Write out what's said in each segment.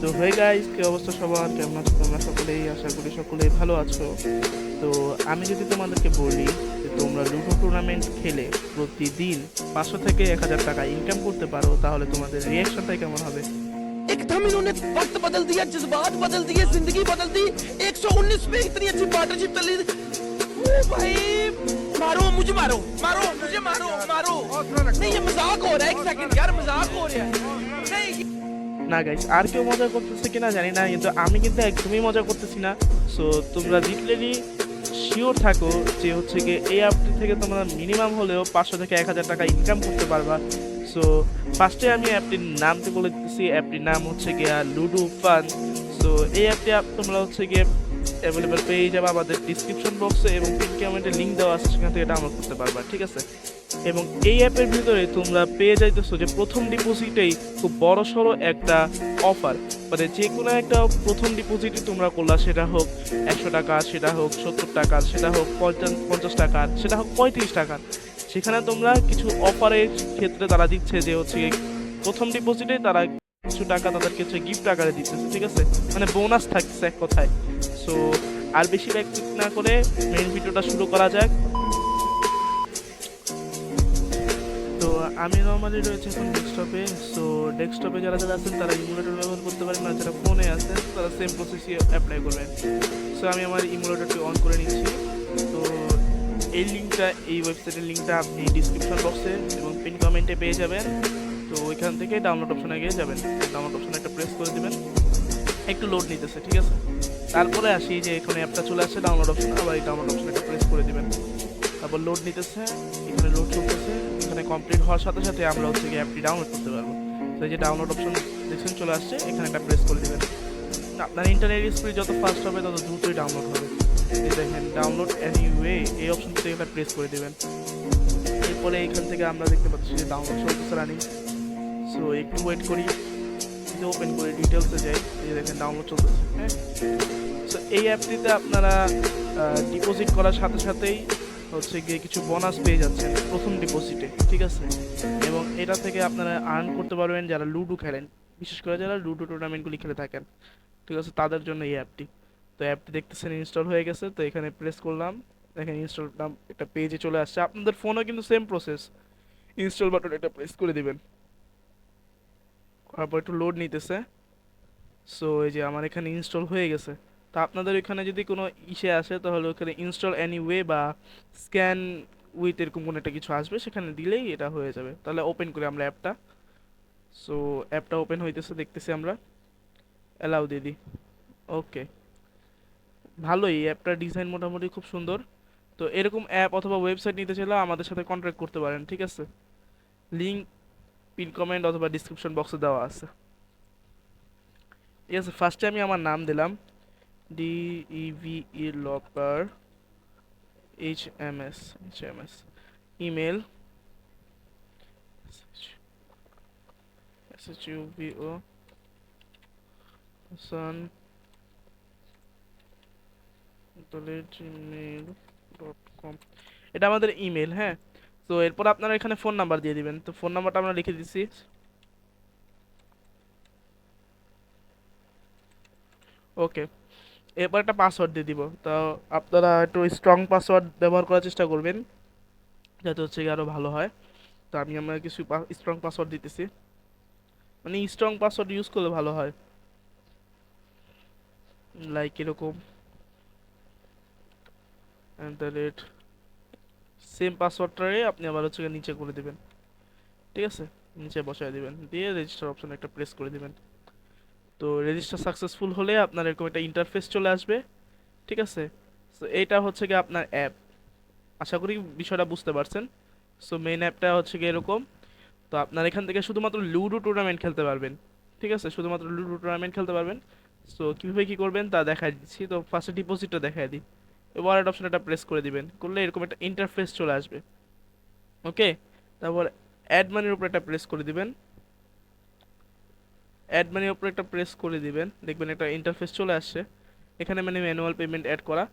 তো hey guys, কি অবস্থা সবার? কেমন আছো তোমরা সকলেই? আশা করি সকলেই ভালো আছো। তো আমি যদি তোমাদেরকে বলি যে তোমরা লুডো টুর্নামেন্ট খেলে প্রতিদিন 500 থেকে 1000 টাকা ইনকাম করতে পারো, তাহলে তোমাদের রিয়াকশনটাই কেমন হবে? एकदम इन्होंने वक्त बदल दिया, जज्बात बदल दिए, जिंदगी बदल दी। 119 में इतनी अच्छी पार्टनरशिप चली। ओ भाई, मारो मुझे, मारो मारो मुझे, मारो मारो। नहीं, ये मजाक हो रहा है। एक सेकंड यार, मजाक हो रहा है। नहीं, না গাইস, আর কেউ মজা করতেছে কিনা জানি না, কিন্তু আমি কিন্তু একদমই মজা করতেছি না। সো তোমরা লিটারেলি শিওর থাকো যে হচ্ছে গিয়ে এই অ্যাপটি থেকে তোমরা মিনিমাম হলেও 500 থেকে 1000 টাকা ইনকাম করতে পারবা। সো ফার্স্টে আমি অ্যাপটির নামটি বলে দিচ্ছি। অ্যাপটির নাম হচ্ছে গিয়ে লুডো ফান। সো এই অ্যাপটি তোমরা হচ্ছে গিয়ে অ্যাভেলেবেল পেয়ে যাবে আমাদের ডিসক্রিপশন বক্সে, এবং পিন কমেন্টে লিঙ্ক দেওয়া আছে, সেখান থেকে ডাউনলোড করতে পারবা, ঠিক আছে? এবং এই অ্যাপের ভিতরে তোমরা পেয়ে যাইতেছো যে প্রথম ডিপোজিটেই খুব বড় সড়ো একটা অফার। মানে যে কোনো একটা প্রথম ডিপোজিটই তোমরা করলা, সেটা হোক 100 টাকা, সেটা হোক 70 টাকা, সেটা হোক 50 টাকা, সেটা হোক 35 টাকা, সেখানে তোমরা কিছু অফারের ক্ষেত্রে তারা দিচ্ছে যে হচ্ছে প্রথম ডিপোজিটে তারা কিছু টাকা তাদেরকে হচ্ছে গিফট আকারে দিতেছে, ঠিক আছে? মানে বোনাস থাকছে এক কথায়। সো আর বেশি ব্যাক না করে মেইন ভিডিওটা শুরু করা যাক। তো আমি নর্মালি রয়েছে এখন ডেস্কটপে। সো ডেস্কটপে যারা যারা আছেন তারা ইমুলেটর ব্যবহার করতে পারেন, আর যারা ফোনে আছেন তারা সেম প্রসেসই অ্যাপ্লাই করবেন। সো আমি আমার ইমুলেটরটি অন করে নিচ্ছি। তো এই লিঙ্কটা, এই ওয়েবসাইটের লিঙ্কটা আপনি ডিসক্রিপশন বক্সে এবং পিন কমেন্টে পেয়ে যাবেন। তো ওইখান থেকে ডাউনলোড অপশনে গিয়ে যাবেন, ডাউনলোড অপশনে একটা প্রেস করে দেবেন। একটু লোড নিতেছে, ঠিক আছে? তারপরে আসি যে এখানে অ্যাপটা চলে আসছে ডাউনলোড অপশন, আবার এই ডাউনলোড অপশনে একটা প্রেস করে দিবেন। তারপর লোড নিতেছে, এখানে লোড চলতেছে। এখানে কমপ্লিট হওয়ার সাথে সাথে আমরা হচ্ছে গিয়ে অ্যাপটি ডাউনলোড করতে পারবো। তো এই যে ডাউনলোড অপশন দেখছেন চলে আসছে, এখানে একটা প্রেস করে দিবেন। আপনার ইন্টারনেট স্পিড যত ফাস্ট হবে তত দ্রুতই ডাউনলোড হবে। এই দেখেন ডাউনলোড এনিওয়ে, এই অপশন থেকে একটা প্রেস করে দিবেন। এরপরে এখান থেকে আমরা দেখতে পাচ্ছি যে ডাউনলোড চলতেছে রানিং। সো একটু ওয়েট করি, ওপেন করে ডিটেলসে যাই। এই যে দেখেন ডাউনলোড চলতেছে, হ্যাঁ। সো এই অ্যাপটিতে আপনারা ডিপোজিট করার সাথে সাথেই হচ্ছে গিয়ে কিছু বোনাস পেয়ে যাচ্ছেন প্রথম ডিপোজিটে, ঠিক আছে? এবং এটা থেকে আপনারা আর্ন করতে পারবেন যারা লুডো খেলেন, বিশেষ করে যারা লুডো টুর্নামেন্টগুলি খেলে থাকেন, ঠিক আছে? তাদের জন্য এই অ্যাপটি। তো অ্যাপটি দেখতেছেন ইনস্টল হয়ে গেছে। তো এখানে প্রেস করলাম, দেখেন ইনস্টল নাম একটা পেজে চলে আসছে। আপনাদের ফোনও কিন্তু সেম প্রসেস, ইনস্টল বাটন এটা প্রেস করে দিবেন। তারপর একটু লোড নিতেছে। সো এই যে আমার এখানে ইনস্টল হয়ে গেছে। তো আপনাদের এখানে যদি কোনো ইসে আসে তাহলে ওখানে ইনস্টল এনিওয়ে বা স্ক্যান উইথ এরকম কোনো একটা কিছু আসবে, সেখানে দিলেই এটা হয়ে যাবে। তাহলে ওপেন করি আমরা অ্যাপটা। সো অ্যাপটা ওপেন হইতেছে, দেখতেছি আমরা। অ্যালাউ দিয়ে দিই। ওকে, ভালোই, অ্যাপটার ডিজাইন মোটামুটি খুব সুন্দর। তো এরকম অ্যাপ অথবা ওয়েবসাইট নিতে চাইলে আমাদের সাথে কন্ট্যাক্ট করতে পারেন, ঠিক আছে? লিঙ্ক পিন কমেন্ট অথবা ডিসক্রিপশন বক্সে দেওয়া আছে, ঠিক আছে? ফার্স্টে আমি আমার নাম দিলাম, DEVE locker HMS। Email SHUVO Hasan gmail.com, এটা আমাদের ইমেল, হ্যাঁ। তো এরপর আপনারা এখানে ফোন নাম্বার দিয়ে দিবেন। তো ফোন নাম্বারটা আমরা লিখে দিচ্ছি। ওকে, এরপর একটা পাসওয়ার্ড দিয়ে দিব। তো আপনারা একটু স্ট্রং পাসওয়ার্ড ব্যবহার করার চেষ্টা করবেন, যাতে হচ্ছে গিয়ে আরও ভালো হয়। তো আমি আমরা কিছু স্ট্রং পাসওয়ার্ড দিতেছি। মানে স্ট্রং পাসওয়ার্ড ইউজ করলে ভালো হয়, লাইক এরকম @, সেম পাসওয়ার্ডটারে আপনি আবার হচ্ছে গিয়ে নিচে করে দিবেন, ঠিক আছে? নিচে বসায় দিবেন, দিয়ে রেজিস্টার অপশন একটা প্রেস করে দিবেন। তো রেজিস্টার সাকসেসফুল হলে আপনার এরকম একটা ইন্টারফেস চলে আসবে, ঠিক আছে? সো এইটা হচ্ছে গিয়ে আপনার অ্যাপ। আশা করি বিষয়টা বুঝতে পারছেন। সো মেইন অ্যাপটা হচ্ছে গিয়ে এরকম। তো আপনার এখান থেকে শুধুমাত্র লুডো টুর্নামেন্ট খেলতে পারবেন, ঠিক আছে? শুধুমাত্র লুডো টুর্নামেন্ট খেলতে পারবেন। সো কীভাবে কী করবেন তা দেখাই দিচ্ছি। তো ফার্স্টে ডিপোজিটটা দেখাই দিই। ওয়ালেট অপশন একটা প্রেস করে দিবেন, করলে এরকম একটা ইন্টারফেস চলে আসবে, ওকে? তারপর অ্যাড মানির উপর একটা প্রেস করে দিবেন। অ্যাড মানির উপর একটা প্রেস করে দিবেন, দেখবেন একটা ইন্টারফেস চলে আসছে। এখানে মানে ম্যানুয়াল পেমেন্ট অ্যাড করা।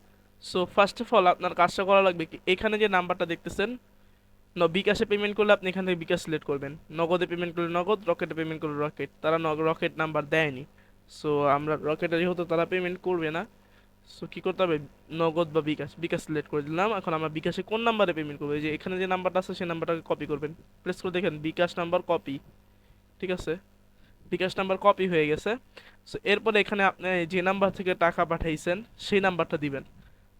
সো ফার্স্ট অফ অল আপনার কাজটা করা লাগবে কি, এখানে যে নাম্বারটা দেখতেছেন, বিকাশে পেমেন্ট করলে আপনি এখান থেকে বিকাশ সিলেক্ট করবেন, নগদে পেমেন্ট করলে নগদ, রকেটে পেমেন্ট করলে রকেট। তারা রকেট নাম্বার দেয়নি। সো আমরা রকেটে যেহেতু তারা পেমেন্ট করবে না, সো কী করতে হবে, নগদ বা বিকাশ, বিকাশ সিলেক্ট করে দিলাম। এখন আমরা বিকাশে কোন নাম্বারে পেমেন্ট করবো, এই যে এখানে যে নাম্বারটা আছে সেই নাম্বারটাকে কপি করবেন, প্রেস করে দেখেন বিকাশ নাম্বার কপি, ঠিক আছে, বিকাশ নাম্বার কপি হয়ে গেছে। সো এরপরে এখানে আপনি যে নাম্বার থেকে টাকা পাঠাইছেন সেই নাম্বারটা দিবেন,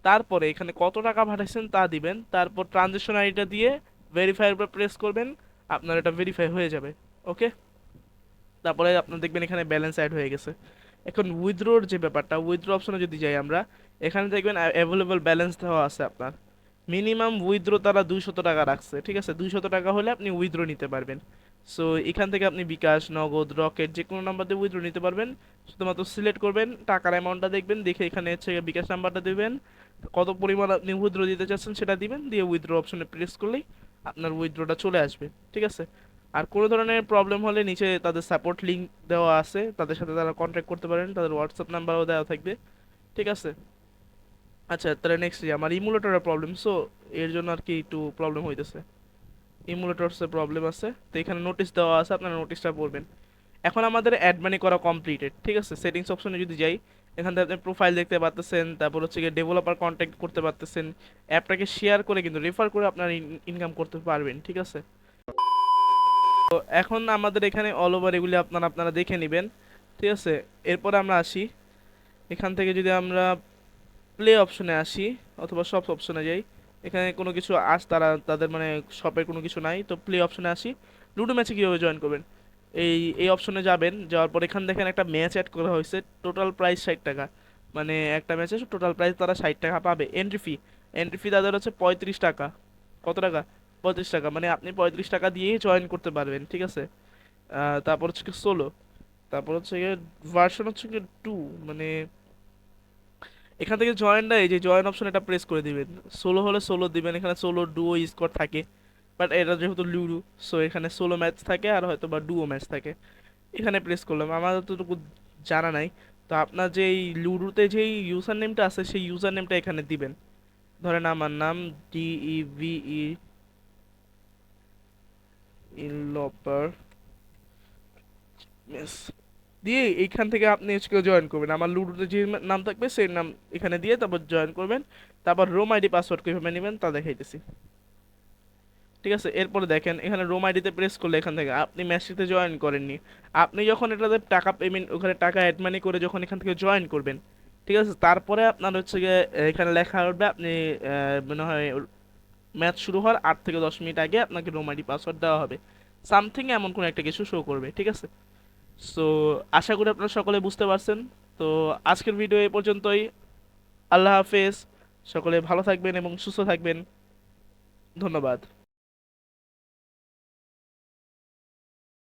তারপরে এখানে কত টাকা পাঠাইছেন তা দিবেন, তারপর ট্রানজ্যাকশন আইডিটা দিয়ে ভেরিফাইয়ের উপর প্রেস করবেন, আপনার এটা ভেরিফাই হয়ে যাবে। ওকে, তারপরে আপনার দেখবেন এখানে ব্যালেন্স অ্যাড হয়ে গেছে। এখন উইথড্রোর যে ব্যাপারটা, উইথড্রো অপশনে যদি যাই আমরা, এখানে দেখবেন অ্যাভেলেবল ব্যালেন্স দেওয়া আছে আপনার। মিনিমাম উইথড্রো তারা 200 টাকা রাখছে, ঠিক আছে, 200 টাকা হলে আপনি উইথড্রো নিতে পারবেন। সো এখান থেকে আপনি বিকাশ, নগদ, রকেট যে কোনো নাম্বার দিয়ে উইথড্রো নিতে পারবেন। শুধুমাত্র সিলেক্ট করবেন, টাকার অ্যামাউন্টটা দেখবেন, দেখে এখানে হচ্ছে বিকাশ নাম্বারটা দেবেন, কত পরিমাণ আপনি উইথড্রো দিতে চাচ্ছেন সেটা দিবেন, দিয়ে উইথড্রো অপশনে প্রেস করলেই আপনার উইথড্রোটা চলে আসবে, ঠিক আছে। আর কোনো ধরনের প্রবলেম হলে নিচে তাদের সাপোর্ট লিঙ্ক দেওয়া আছে, তাদের সাথে তারা কন্ট্যাক্ট করতে পারেন, তাদের হোয়াটসঅ্যাপ নাম্বারও দেওয়া থাকবে, ঠিক আছে। আচ্ছা, তাহলে নেক্সট আমার ইমুলেটরের প্রবলেম, সো এর জন্য আর কি একটু প্রবলেম হইতেছে, ইমুলেটরসে প্রবলেম আছে। তো এখানে নোটিশ দেওয়া আছে, আপনারা নোটিশটা পড়বেন। এখন আমাদের অ্যাড মানি করা কমপ্লিটেড, ঠিক আছে। সেটিংস অপশনে যদি যাই, এখান থেকে আপনি প্রোফাইল দেখতে পাচ্ছেন, তারপর হচ্ছে গিয়ে ডেভেলপার কন্ট্যাক্ট করতে পারতেছেন, অ্যাপটাকে শেয়ার করে কিন্তু রেফার করে আপনার ইনকাম করতে পারবেন, ঠিক আছে। তো এখন আমাদের এখানে অল ওভার এগুলি আপনারা দেখে নেবেন, ঠিক আছে। এরপরে আমরা আসি, এখান থেকে যদি আমরা প্লে অপশনে আসি অথবা শপ অপশনে যাই, এখানে কোনো কিছু তাদের মানে শপের কোনো কিছু নাই, তো প্লে অপশনে আসি। লুডো ম্যাচে কীভাবে জয়েন করবেন, এই অপশনে যাবেন, যাওয়ার পর এখানে দেখেন একটা ম্যাচ অ্যাড করা হয়েছে, টোটাল প্রাইস 60 টাকা, মানে একটা ম্যাচে টোটাল প্রাইস তারা 60 টাকা পাবে। এন্ট্রি ফি তাদের হচ্ছে 35 টাকা, কত টাকা, 35 টাকা, মানে আপনি 35 টাকা দিয়েই জয়েন করতে পারবেন, ঠিক আছে। তারপর হচ্ছে কি সোলো, তারপর হচ্ছে গিয়ে ভার্সন হচ্ছে কি 2, মানে এখান থেকে জয়েনটা, এই যে জয়েন অপশন এটা প্রেস করে দিবেন। সোলো হলে সোলো দিবেন, এখানে সোলো ডুও স্কোয়াড থাকে, বাট এটা যেহেতু লুডো, সো এখানে সোলো ম্যাচ থাকে আর হয়তো বা ডুও ম্যাচ থাকে। এখানে প্রেস করলাম, আমার যতটুকু জানা নাই। তো আপনার যে এই লুডোতে যেই ইউজার নেমটা আছে সেই ইউজার নেমটা এখানে দিবেন, ধরেন আমার নাম DEVE ইনলপার মেস দিয়ে এইখান থেকে আপনি হচ্ছে জয়েন করবেন, আমার লুডোতে যে নাম থাকবে সেই নাম এখানে দিয়ে তারপর জয়েন করবেন। তারপর রোম আইডি পাসওয়ার্ড কীভাবে নেবেন তা দেখাইতেছি, ঠিক আছে। এরপরে দেখেন এখানে রোম আইডিতে প্রেস করলে এখান থেকে আপনি ম্যাচটিতে জয়েন করেননি, আপনি যখন এটাতে টাকা পেমেন্ট, ওখানে টাকা অ্যাড মানি করে যখন এখান থেকে জয়েন করবেন, ঠিক আছে, তারপরে আপনার হচ্ছে গিয়ে এখানে লেখা হবে আপনি মনে হয় ম্যাচ শুরু হওয়ার 8 থেকে 10 মিনিট আগে আপনাকে রোম আইডি পাসওয়ার্ড দেওয়া হবে, সামথিং এমন কোনো একটা কিছু শো করবে, ঠিক আছে। সো আশা করি আপনারা সকলে বুঝতে পারছেন। তো আজকের ভিডিও এই পর্যন্তই। আল্লাহ হাফেজ, সকলে ভালো থাকবেন এবং সুস্থ থাকবেন, ধন্যবাদ।